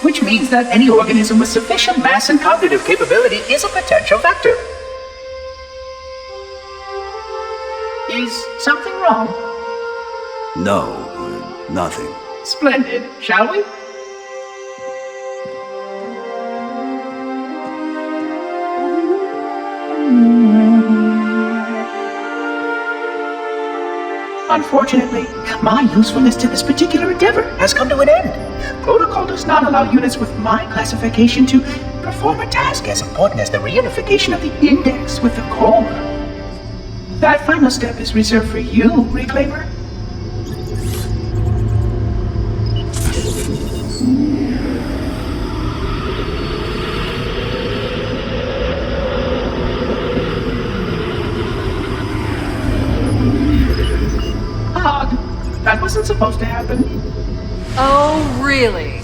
which means that any organism with sufficient mass and cognitive capability is a potential vector. Is something wrong? No, nothing. Splendid, shall we? Unfortunately, my usefulness to this particular endeavor has come to an end. Protocol does not allow units with my classification to perform a task as important as the reunification of the index with the core. That final step is reserved for you, Reclaimer. That wasn't supposed to happen. Oh, really?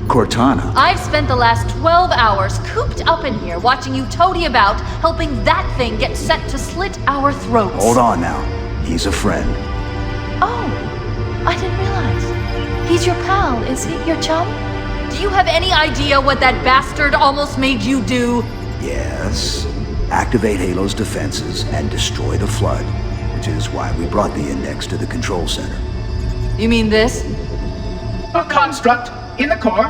Cortana. I've spent the last 12 hours cooped up in here watching you toady about, helping that thing get set to slit our throats. Hold on now. He's a friend. Oh, I didn't realize. He's your pal, is he? Your chum? Do you have any idea what that bastard almost made you do? Yes. Activate Halo's defenses and destroy the Flood. Which is why we brought the index to the control center. You mean this? A construct in the core?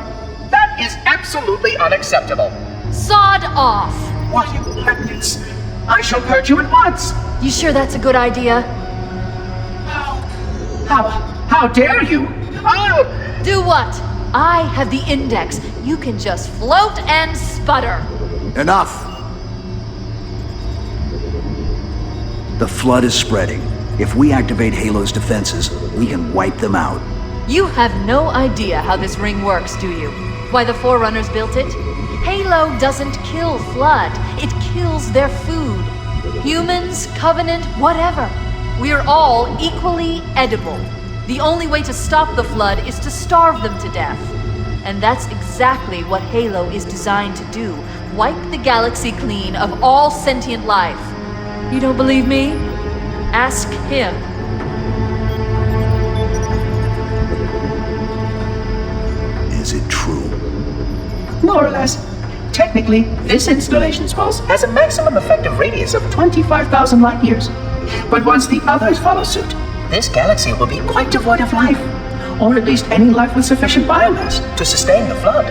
That is absolutely unacceptable. Sod off! What impertinence! I shall purge you at once! You sure that's a good idea? How dare you? I'll... Do what? I have the index. You can just float and sputter. Enough! The Flood is spreading. If we activate Halo's defenses, we can wipe them out. You have no idea how this ring works, do you? Why the Forerunners built it? Halo doesn't kill Flood. It kills their food. Humans, Covenant, whatever. We're all equally edible. The only way to stop the Flood is to starve them to death. And that's exactly what Halo is designed to do. Wipe the galaxy clean of all sentient life. You don't believe me? Ask him. Is it true? More or less. Technically, this installation's pulse has a maximum effective radius of 25,000 light years. But once the others follow suit, this galaxy will be quite devoid of life. Or at least any life with sufficient biomass to sustain the Flood.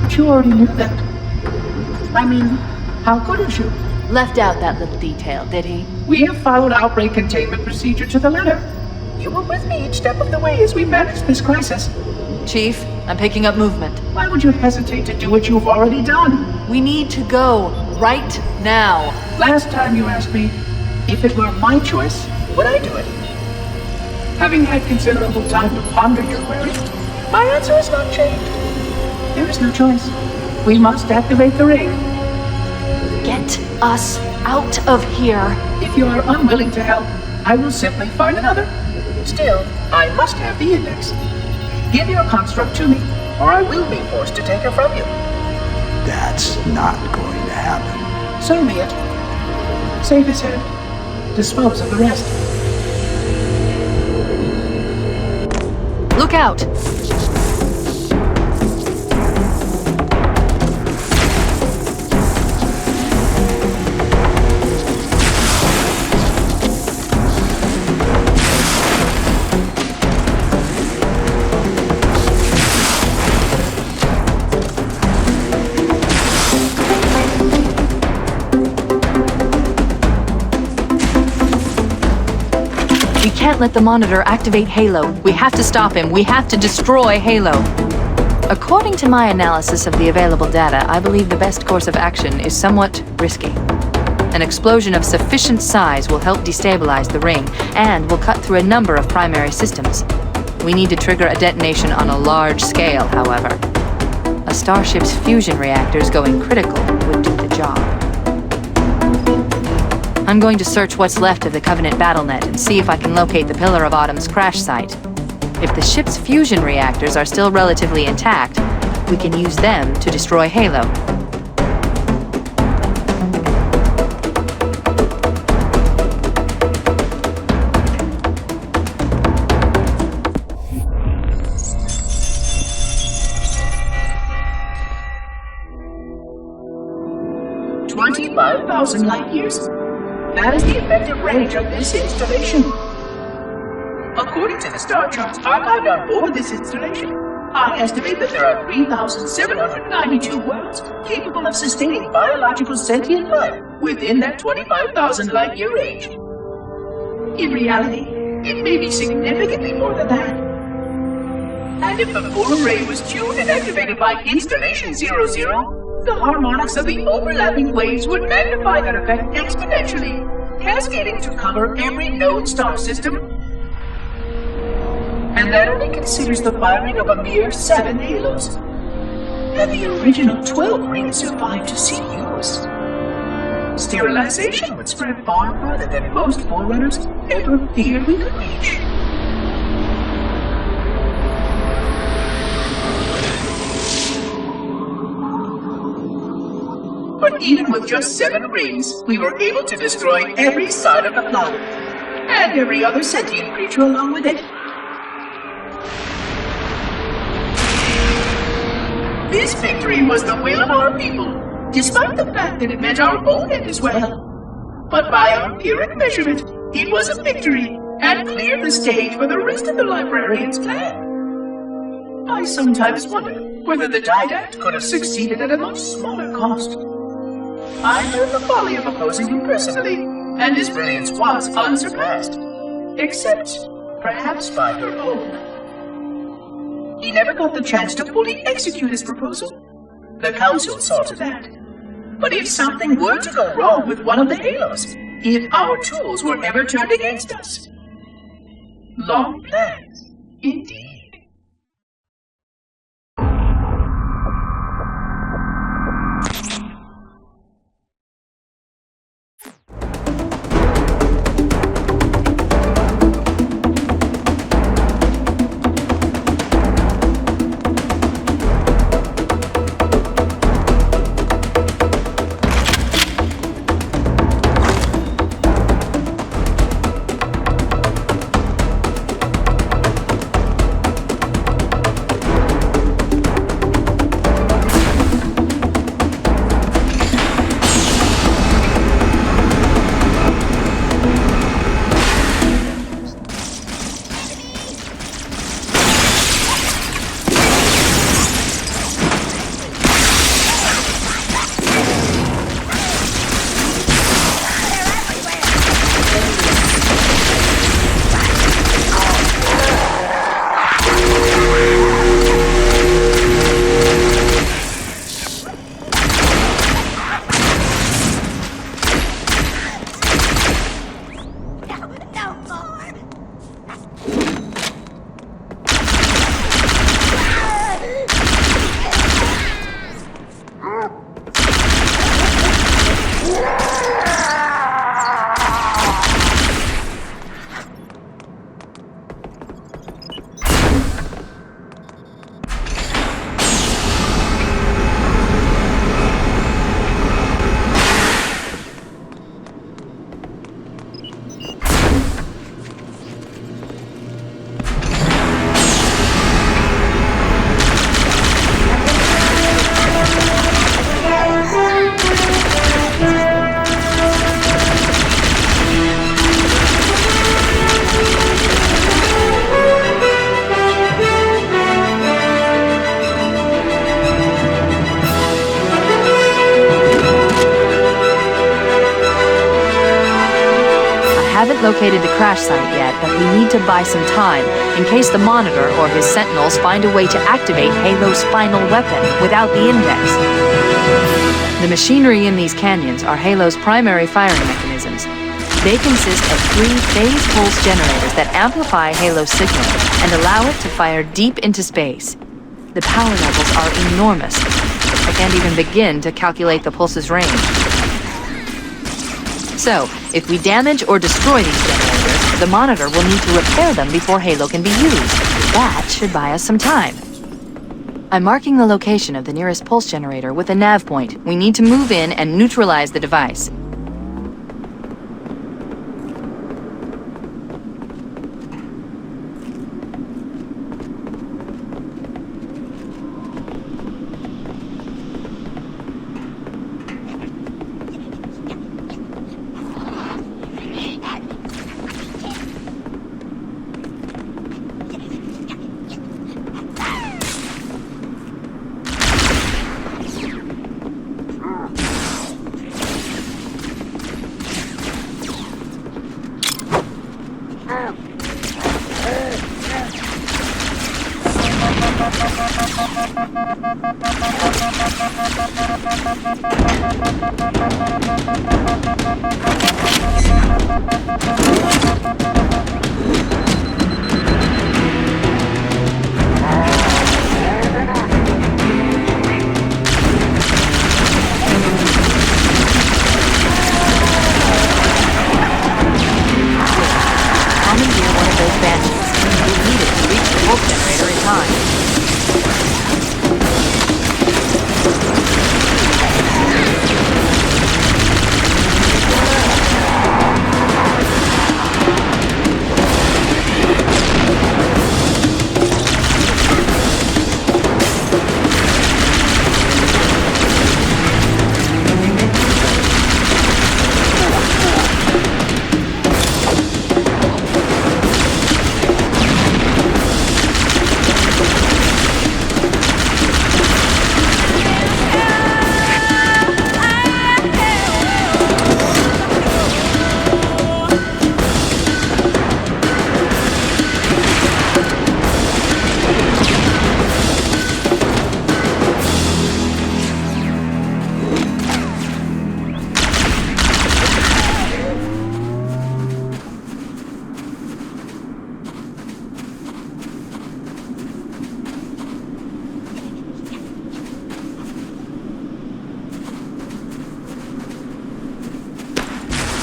But you already knew that. I mean, how couldn't you? Left out that little detail, did he? We have followed outbreak containment procedure to the letter. You were with me each step of the way as we managed this crisis. Chief, I'm picking up movement. Why would you hesitate to do what you've already done? We need to go right now. Last time you asked me, if it were my choice, would I do it? Having had considerable time to ponder your query, my answer has not changed. There is no choice. We must activate the ring. Get us out of here. If you are unwilling to help, I will simply find another. Still, I must have the index. Give your construct to me, or I will be forced to take her from you. That's not going to happen. So be it. Save his head. Dispose of the rest. Look out! We can't let the monitor activate Halo. We have to stop him. We have to destroy Halo. According to my analysis of the available data, I believe the best course of action is somewhat risky. An explosion of sufficient size will help destabilize the ring, and will cut through a number of primary systems. We need to trigger a detonation on a large scale, however. A starship's fusion reactors going critical would do the job. I'm going to search what's left of the Covenant BattleNet and see if I can locate the Pillar of Autumn's crash site. If the ship's fusion reactors are still relatively intact, we can use them to destroy Halo. 25,000 light years. That is the effective range of this installation. According to the star charts archived on board this installation, I estimate that there are 3,792 worlds capable of sustaining biological sentient life within that 25,000 light year range. In reality, it may be significantly more than that. And if the full array was tuned and activated by Installation 00, the harmonics of the overlapping waves would magnify that effect exponentially, cascading to cover every known star system. And that only considers the firing of a mere 7 halos. And the original 12 rings survived to see use. Sterilization would spread far farther than most forerunners ever feared we could reach. But even with just 7 rings, we were able to destroy every side of the flood, and every other sentient creature along with it. This victory was the will of our people, despite the fact that it meant our own end as well. But by our empiric measurement, it was a victory, and cleared the stage for the rest of the librarian's plan. I sometimes wonder whether the Didact could have succeeded at a much smaller cost. I learned the folly of opposing him personally, and his brilliance was unsurpassed, except perhaps by her own. He never got the chance to fully execute his proposal. The Council saw to that. But if something were to go wrong with one of the halos, if our tools were ever turned against us, long plans, indeed. Located the crash site yet, but we need to buy some time in case the Monitor or his Sentinels find a way to activate Halo's final weapon without the index. The machinery in these canyons are Halo's primary firing mechanisms. They consist of 3 phase pulse generators that amplify Halo's signal and allow it to fire deep into space. The power levels are enormous. I can't even begin to calculate the pulse's range. So, if we damage or destroy these generators, the Monitor will need to repair them before Halo can be used. That should buy us some time. I'm marking the location of the nearest pulse generator with a nav point. We need to move in and neutralize the device.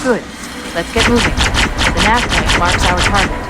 Good. Let's get moving. The nav point marks our target.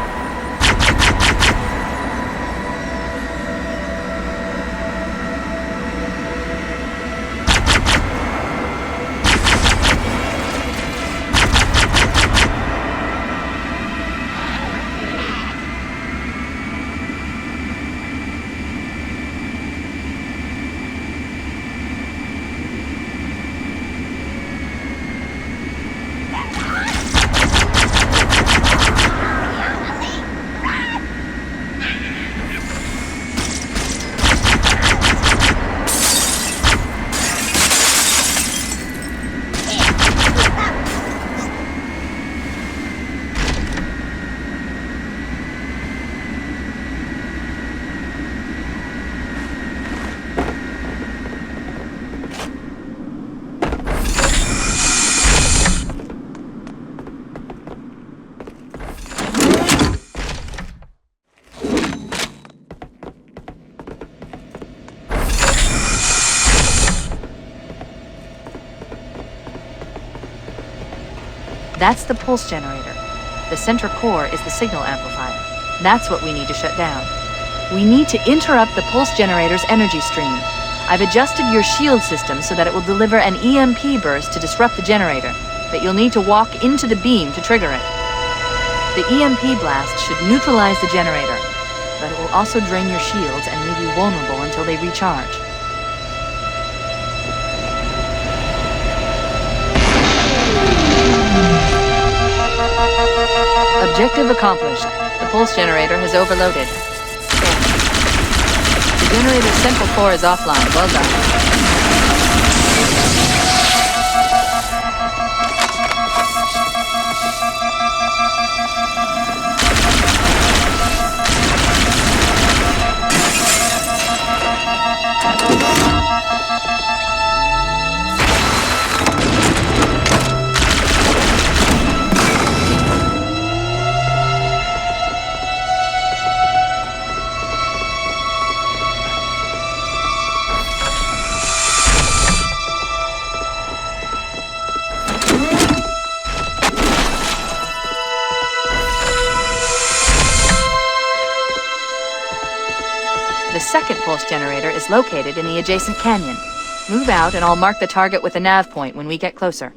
That's the pulse generator. The center core is the signal amplifier. That's what we need to shut down. We need to interrupt the pulse generator's energy stream. I've adjusted your shield system so that it will deliver an EMP burst to disrupt the generator, but you'll need to walk into the beam to trigger it. The EMP blast should neutralize the generator, but it will also drain your shields and leave you vulnerable until they recharge. Objective accomplished. The pulse generator has overloaded. The generator's central core is offline. Well done. The second pulse generator is located in the adjacent canyon. Move out and I'll mark the target with a nav point when we get closer.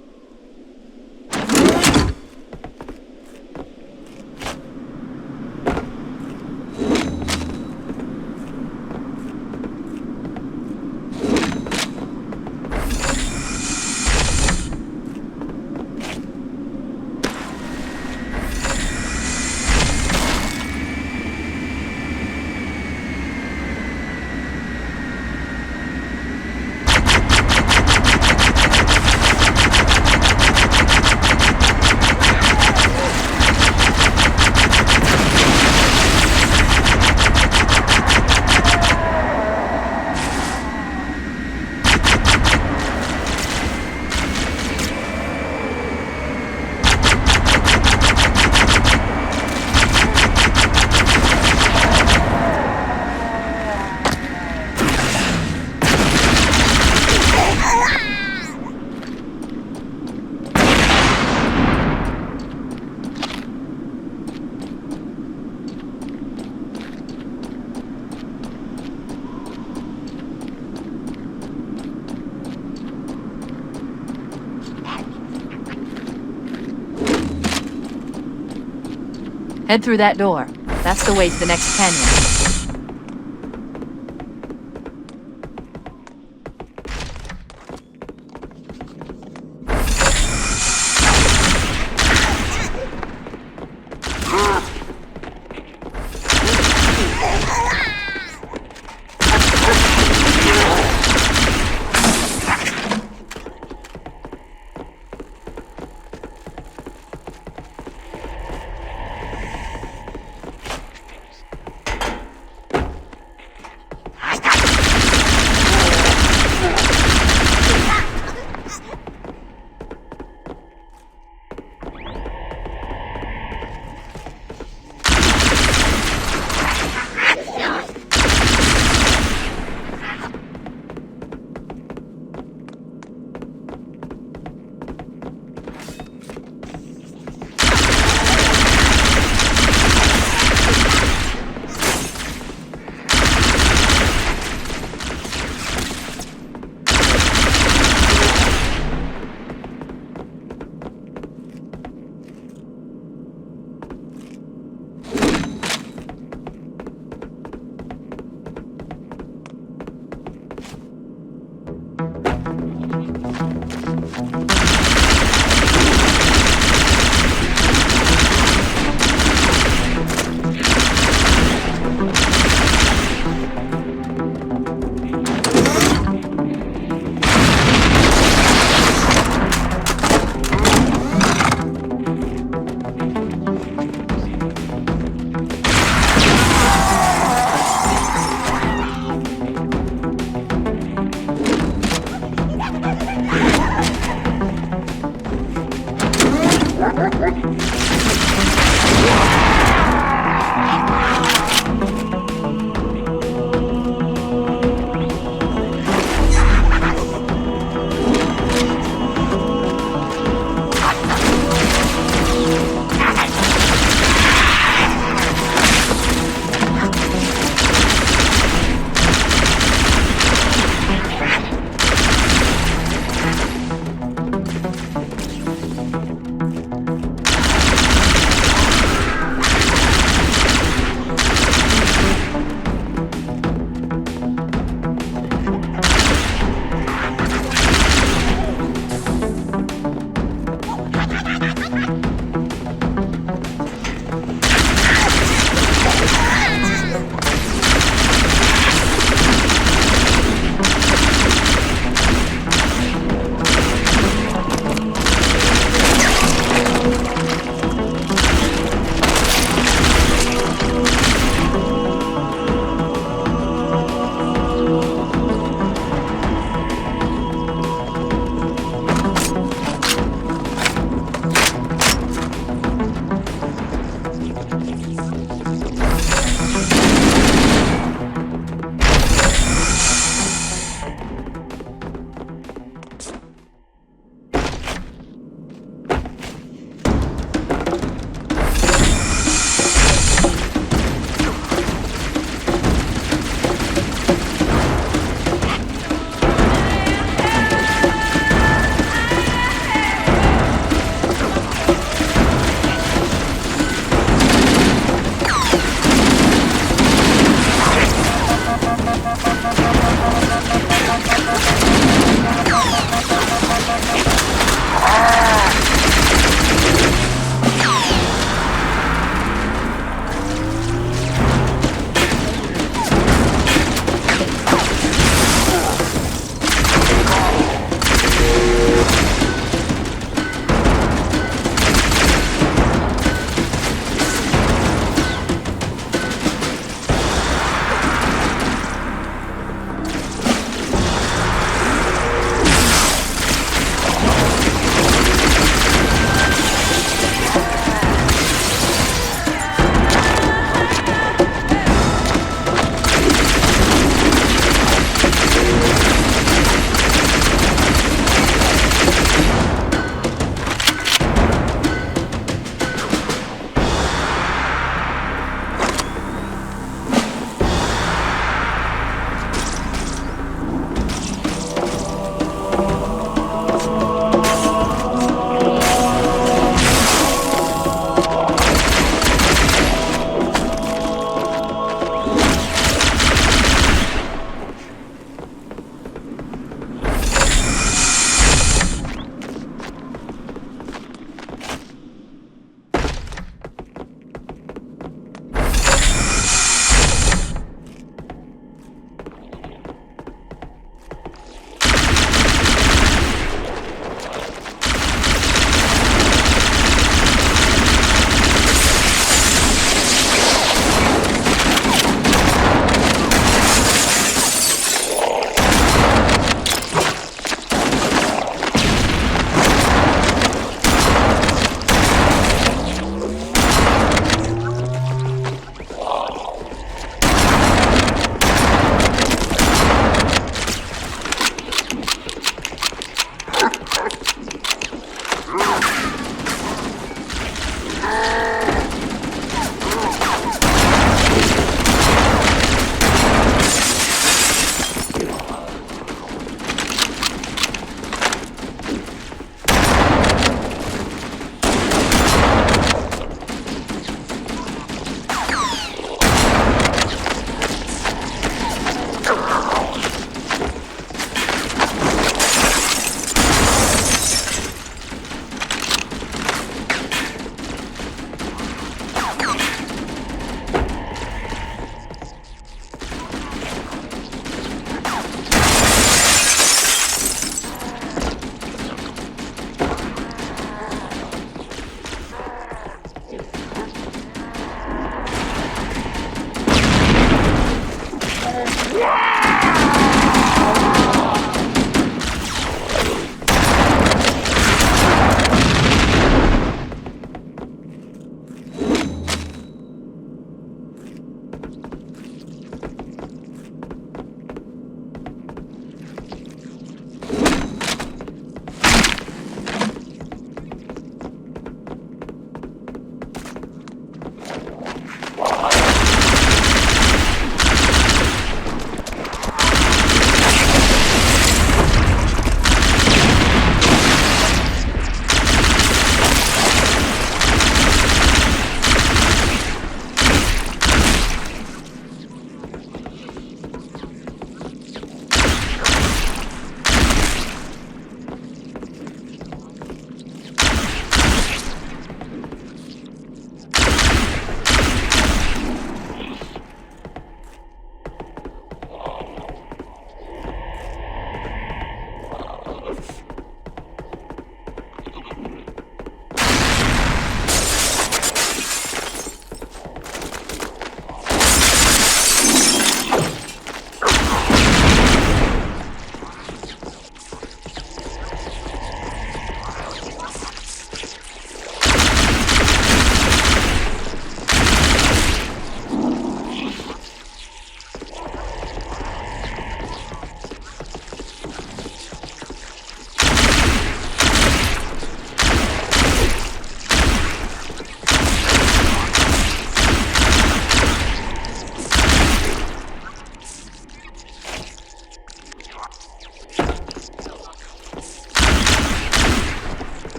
Head through that door. That's the way to the next canyon.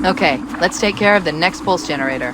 Okay, let's take care of the next pulse generator.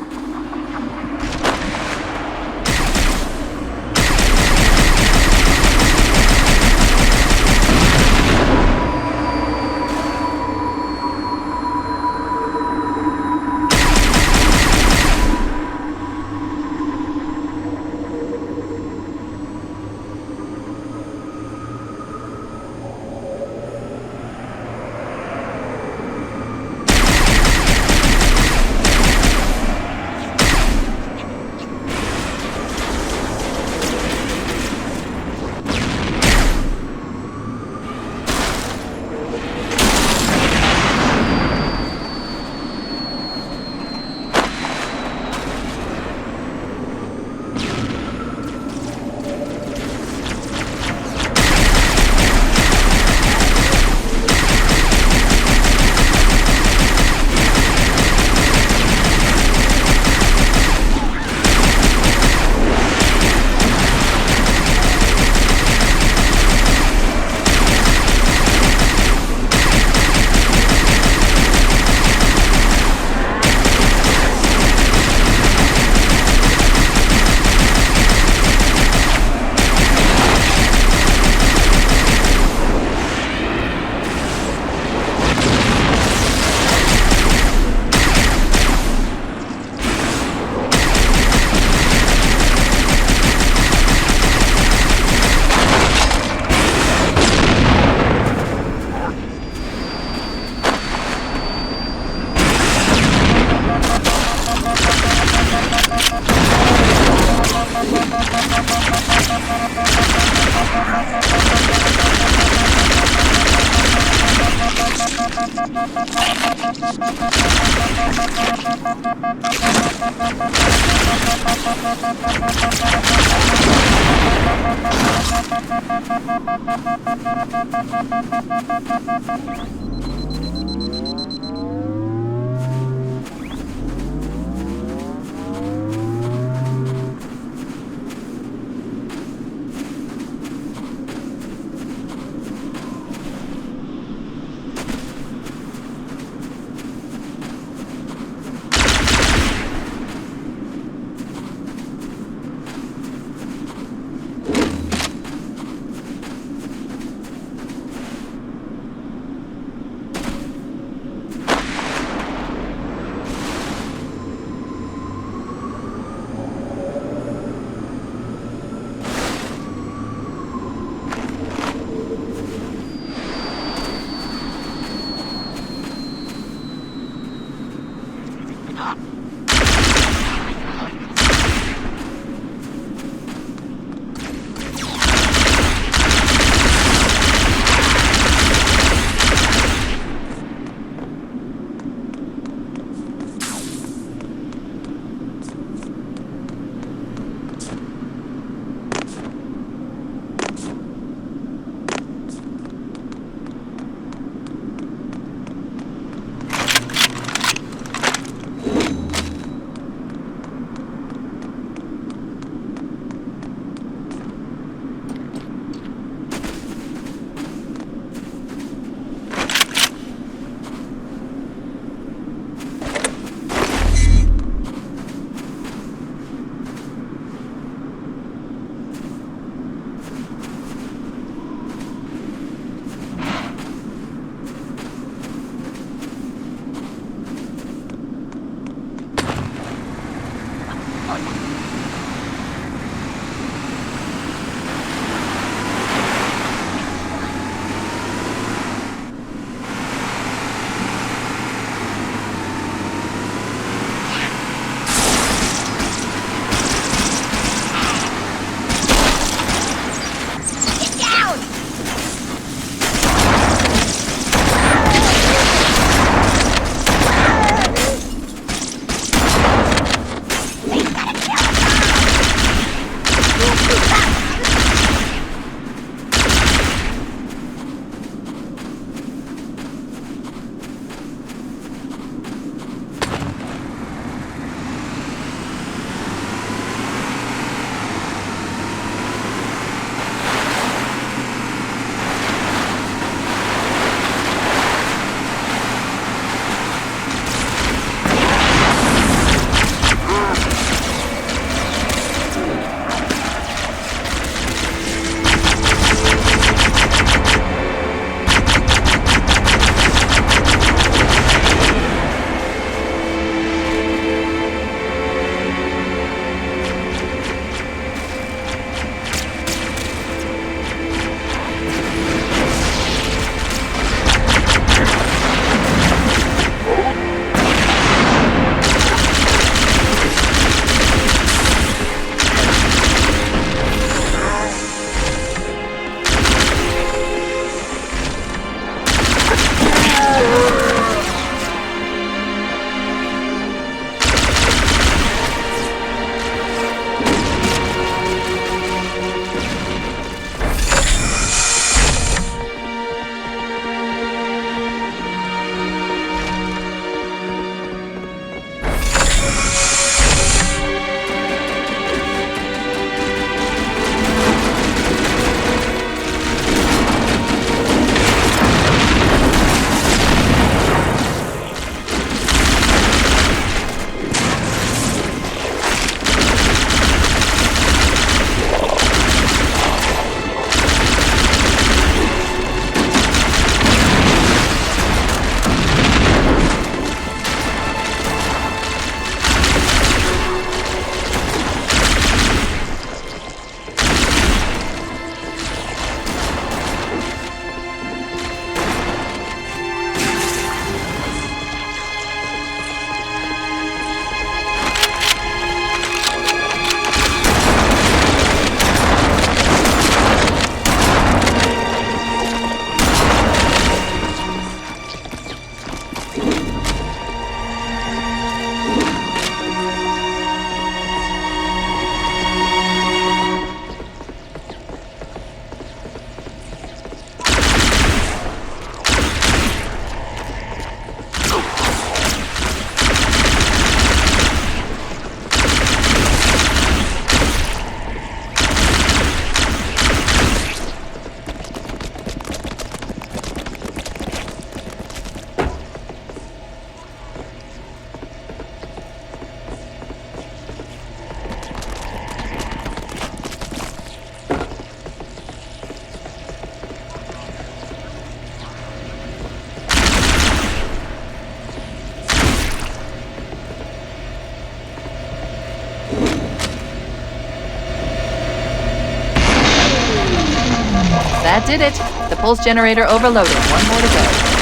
That did it. The pulse generator overloaded. One more to go.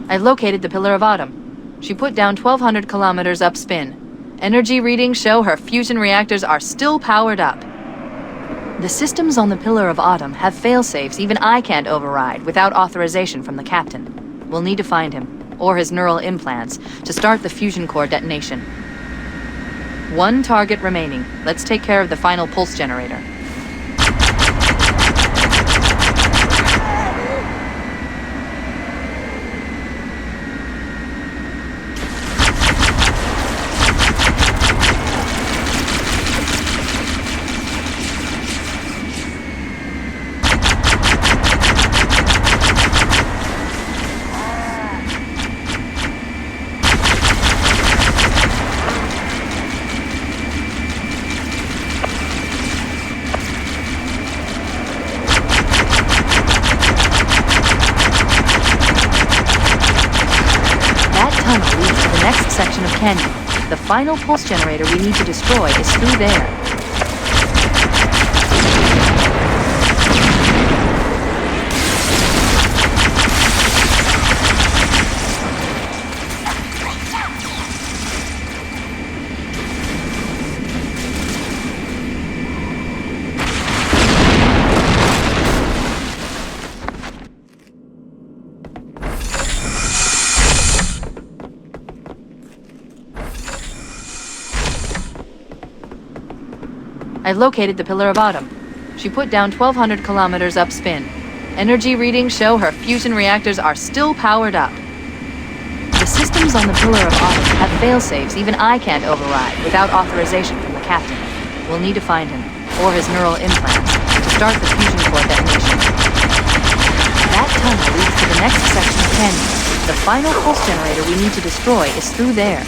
I've located the Pillar of Autumn. She put down 1,200 kilometers upspin. Energy readings show her fusion reactors are still powered up. The systems on the Pillar of Autumn have failsafes even I can't override without authorization from the captain. We'll need to find him, or his neural implants, to start the fusion core detonation. One target remaining. Let's take care of the final pulse generator. Section of canyon. The final pulse generator we need to destroy is through there. I've located the Pillar of Autumn. She put down 1,200 kilometers upspin. Energy readings show her fusion reactors are still powered up. The systems on the Pillar of Autumn have failsafes even I can't override without authorization from the captain. We'll need to find him, or his neural implants, to start the fusion core detonation. That tunnel leads to the next section of canyon. The final pulse generator we need to destroy is through there.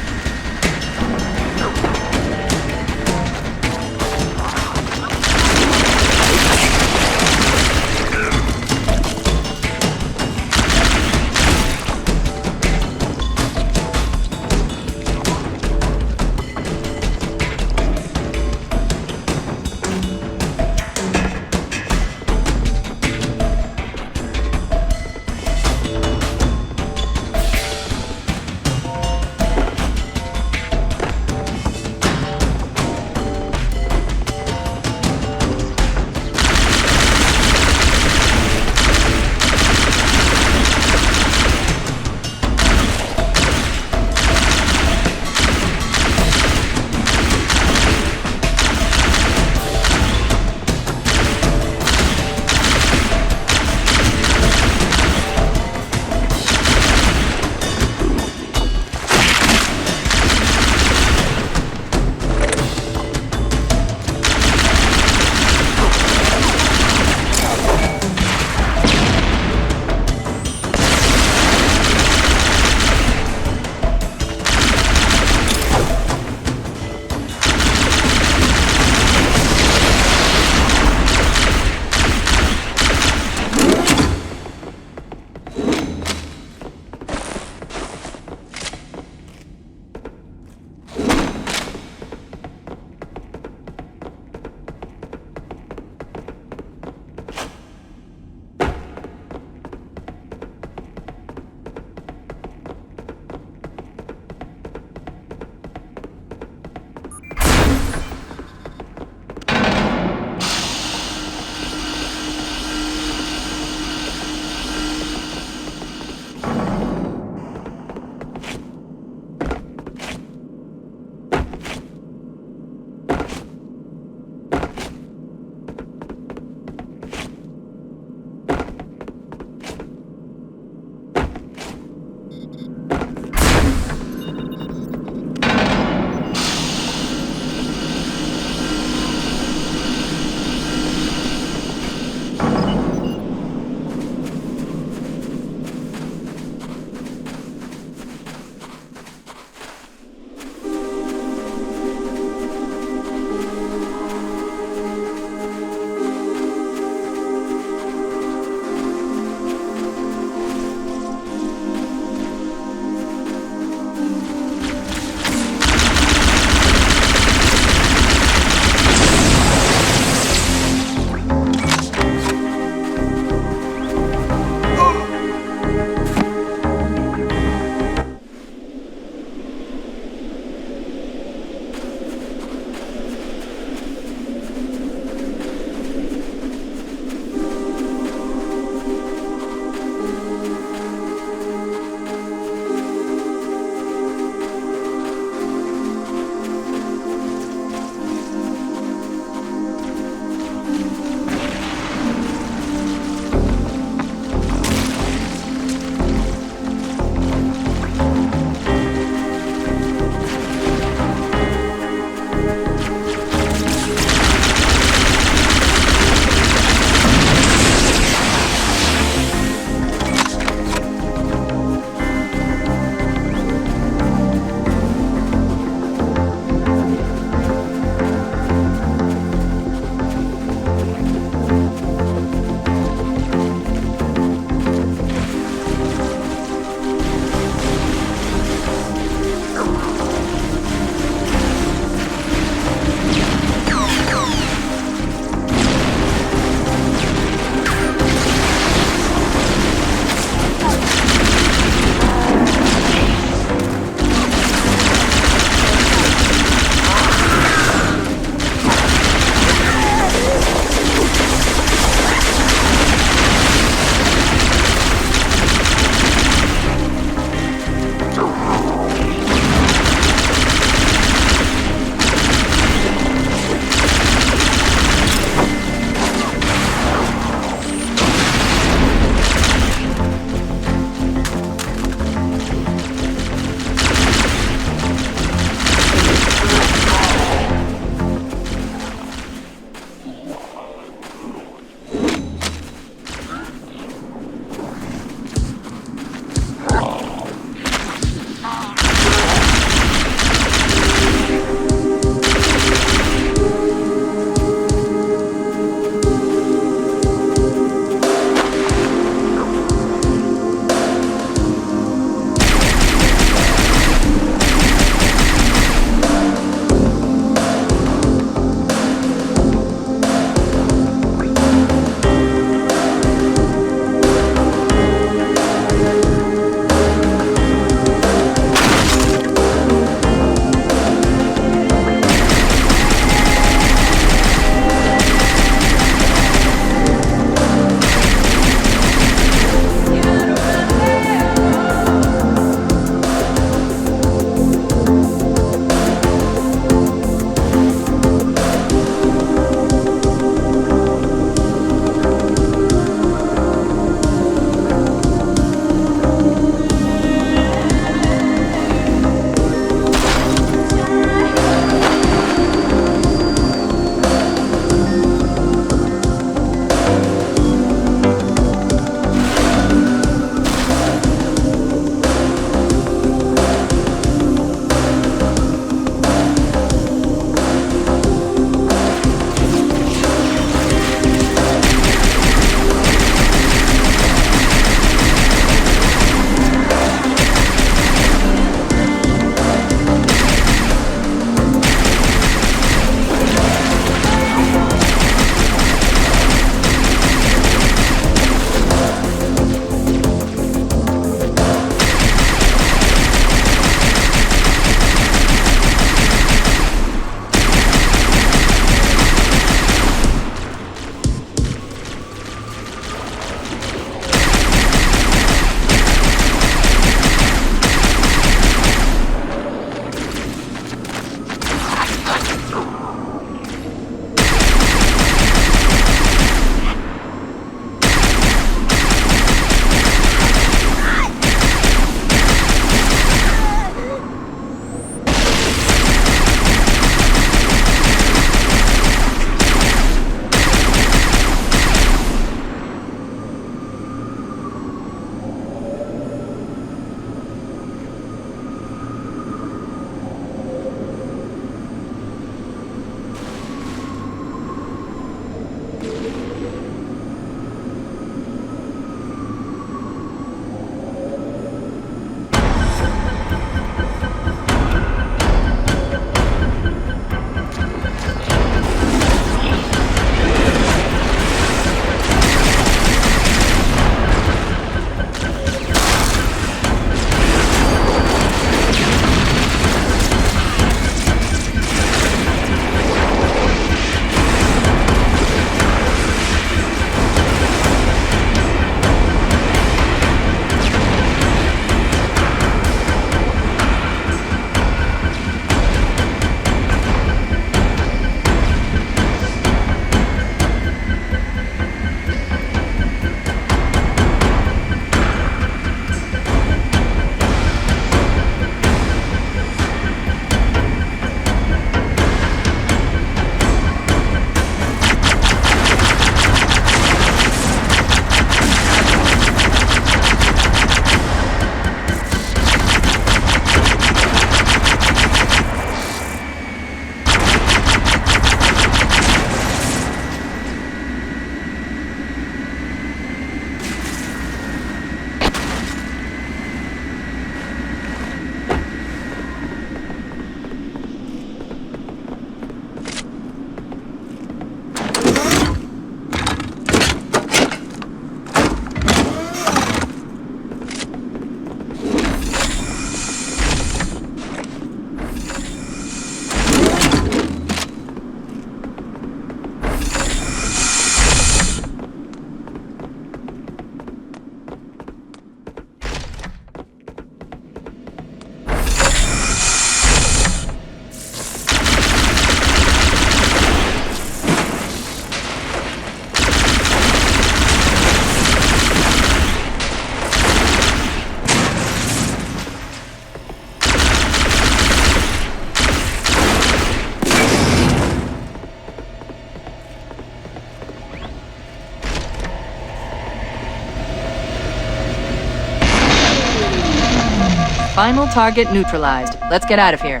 Final target neutralized. Let's get out of here.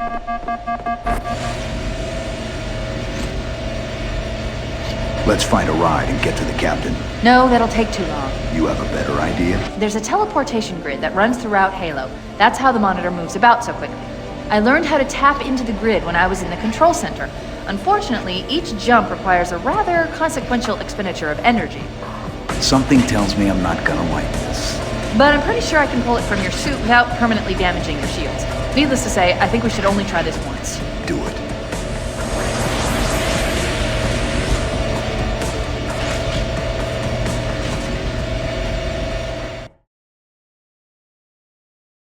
Let's find a ride and get to the captain. No, that'll take too long. You have a better idea? There's a teleportation grid that runs throughout Halo. That's how the monitor moves about so quickly. I learned how to tap into the grid when I was in the control center. Unfortunately, each jump requires a rather consequential expenditure of energy. Something tells me I'm not gonna like this. But I'm pretty sure I can pull it from your suit without permanently damaging your shields. Needless to say, I think we should only try this once. Do it.